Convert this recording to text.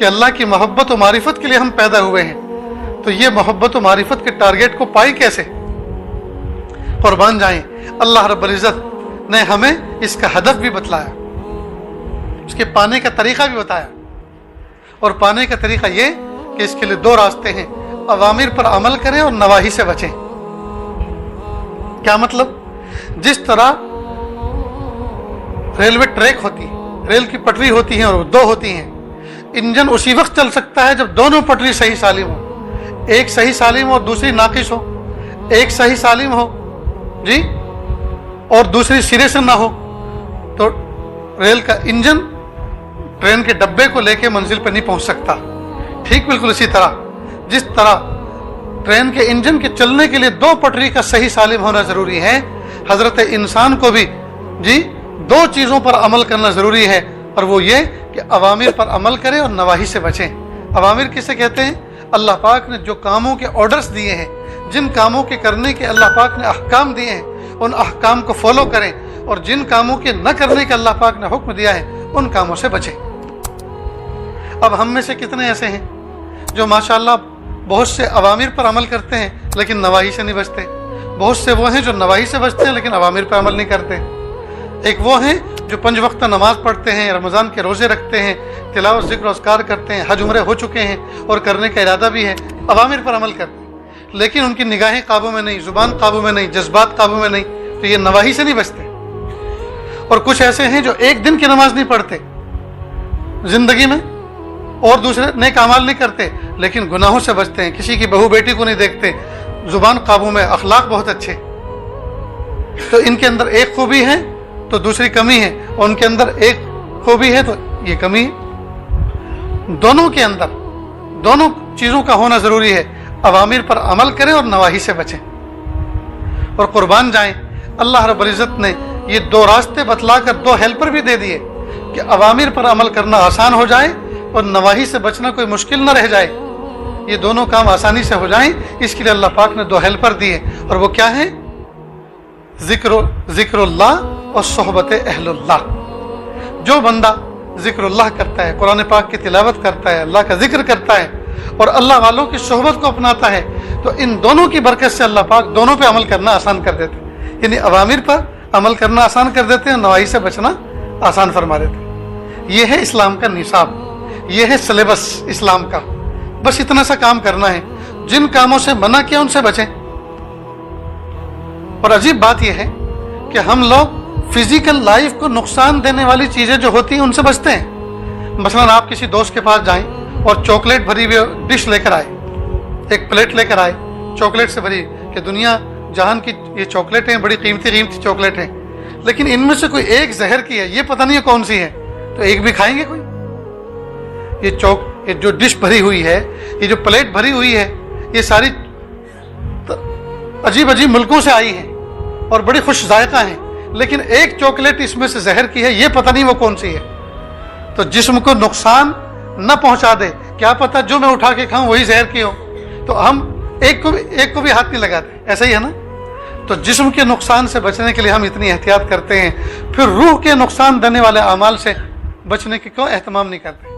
کہ اللہ کی محبت و معرفت کے لیے ہم پیدا ہوئے ہیں، تو یہ محبت و معرفت کے ٹارگیٹ کو پائی کیسے؟ قربان جائیں، اللہ رب العزت نے ہمیں اس کا ہدف بھی بتلایا، اس کے پانے کا طریقہ بھی بتایا، اور پانے کا طریقہ یہ کہ اس کے لیے دو راستے ہیں، اوامر پر عمل کریں اور نواہی سے بچیں۔ کیا مطلب؟ جس طرح ریلوے ٹریک ہوتی ہے، ریل کی پٹری ہوتی ہیں اور دو ہوتی ہیں، انجن اسی وقت چل سکتا ہے جب دونوں پٹری صحیح سالم ہو، ایک صحیح سالم ہو اور دوسری ناقص ہو، ایک صحیح سالم ہو جی اور دوسری سرے سے نہ ہو، تو ریل کا انجن ٹرین کے ڈبے کو لے کے منزل پہ نہیں پہنچ سکتا۔ ٹھیک بالکل اسی طرح جس طرح ٹرین کے انجن کے چلنے کے لیے دو پٹری کا صحیح سالم ہونا ضروری ہے، حضرت انسان کو بھی جی دو چیزوں پر عمل کرنا ضروری ہے، اور وہ یہ کہ اوامر پر عمل کریں اور نواہی سے بچیں۔ اوامر کسے کہتے ہیں؟ اللہ پاک نے جو کاموں کے آرڈرز دیے ہیں، جن کاموں کے کرنے کے اللہ پاک نے احکام دیے ہیں، ان احکام کو فالو کریں، اور جن کاموں کے نہ کرنے کے اللہ پاک نے حکم دیا ہے ان کاموں سے بچیں۔ اب ہم میں سے کتنے ایسے ہیں جو ماشاءاللہ بہت سے اوامر پر عمل کرتے ہیں لیکن نواہی سے نہیں بچتے؟ بہت سے وہ ہیں جو نواہی سے بچتے ہیں لیکن اوامر پر عمل نہیں کرتے۔ ایک وہ ہیں جو 5 وقت نماز پڑھتے ہیں، رمضان کے روزے رکھتے ہیں، تلاوت ذکر و اذکار کرتے ہیں، حج عمرے ہو چکے ہیں اور کرنے کا ارادہ بھی ہے، اوامر پر عمل کرتے ہیں، لیکن ان کی نگاہیں قابو میں نہیں، زبان قابو میں نہیں، جذبات قابو میں نہیں، تو یہ نواہی سے نہیں بچتے۔ اور کچھ ایسے ہیں جو ایک دن کی نماز نہیں پڑھتے زندگی میں، اور دوسرے نیک اعمال نہیں کرتے لیکن گناہوں سے بچتے ہیں، کسی کی بہو بیٹی کو نہیں دیکھتے، زبان قابو میں، اخلاق بہت اچھے، تو ان کے اندر ایک خوبی ہے تو دوسری کمی ہے، اور ان کے اندر ایک خوبی ہے تو یہ کمی ہے۔ دونوں کے اندر دونوں چیزوں کا ہونا ضروری ہے، اوامر پر عمل کریں اور نواہی سے بچیں۔ اور قربان جائیں، اللہ رب العزت نے یہ دو راستے بتلا کر دو ہیلپر بھی دے دیے کہ اوامر پر عمل کرنا آسان ہو جائے اور نواہی سے بچنا کوئی مشکل نہ رہ جائے، یہ دونوں کام آسانی سے ہو جائیں، اس کے لیے اللہ پاک نے دو ہیلپر دیے، اور وہ کیا ہے؟ ذکر اللہ اور صحبت اہل اللہ۔ جو بندہ ذکر اللہ کرتا ہے، قرآن پاک کی تلاوت کرتا ہے، اللہ کا ذکر کرتا ہے اور اللہ والوں کی صحبت کو اپناتا ہے، تو ان دونوں کی برکت سے اللہ پاک دونوں پہ عمل کرنا آسان کر دیتے ہیں، یعنی اوامر پر عمل کرنا آسان کر دیتے ہیں، نواہی سے بچنا آسان فرما دیتے ہیں۔ یہ ہے اسلام کا نصاب، یہ ہے سلیبس اسلام کا، بس اتنا سا کام کرنا ہے، جن کاموں سے منع کیا ان سے بچیں۔ اور عجیب بات یہ ہے کہ ہم لوگ فزیکل لائف کو نقصان دینے والی چیزیں جو ہوتی ہیں ان سے بچتے ہیں۔ مثلا آپ کسی دوست کے پاس جائیں اور چاکلیٹ بھری ہوئی ڈش لے کر آئے، ایک پلیٹ لے کر آئے چاکلیٹ سے بھری، کہ دنیا جہان کی یہ چاکلیٹیں بڑی قیمتی چاکلیٹ ہیں، لیکن ان میں سے کوئی ایک زہر کی ہے، یہ پتہ نہیں ہے کون سی ہے، تو ایک بھی کھائیں گے کوئی؟ یہ جو ڈش بھری ہوئی ہے، یہ جو پلیٹ بھری ہوئی ہے، یہ ساری عجیب عجیب ملکوں سے آئی ہیں اور بڑی خوش ذائقہ ہیں، لیکن ایک چاکلیٹ اس میں سے زہر کی ہے، یہ پتہ نہیں وہ کون سی ہے، تو جسم کو نقصان نہ پہنچا دے، کیا پتہ جو میں اٹھا کے کھاؤں وہی زہر کی ہو، تو ہم ایک کو بھی ہاتھ نہیں لگاتے، ایسا ہی ہے نا؟ تو جسم کے نقصان سے بچنے کے لیے ہم اتنی احتیاط کرتے ہیں، پھر روح کے نقصان دینے والے اعمال سے بچنے کی کوئی اہتمام نہیں کرتے۔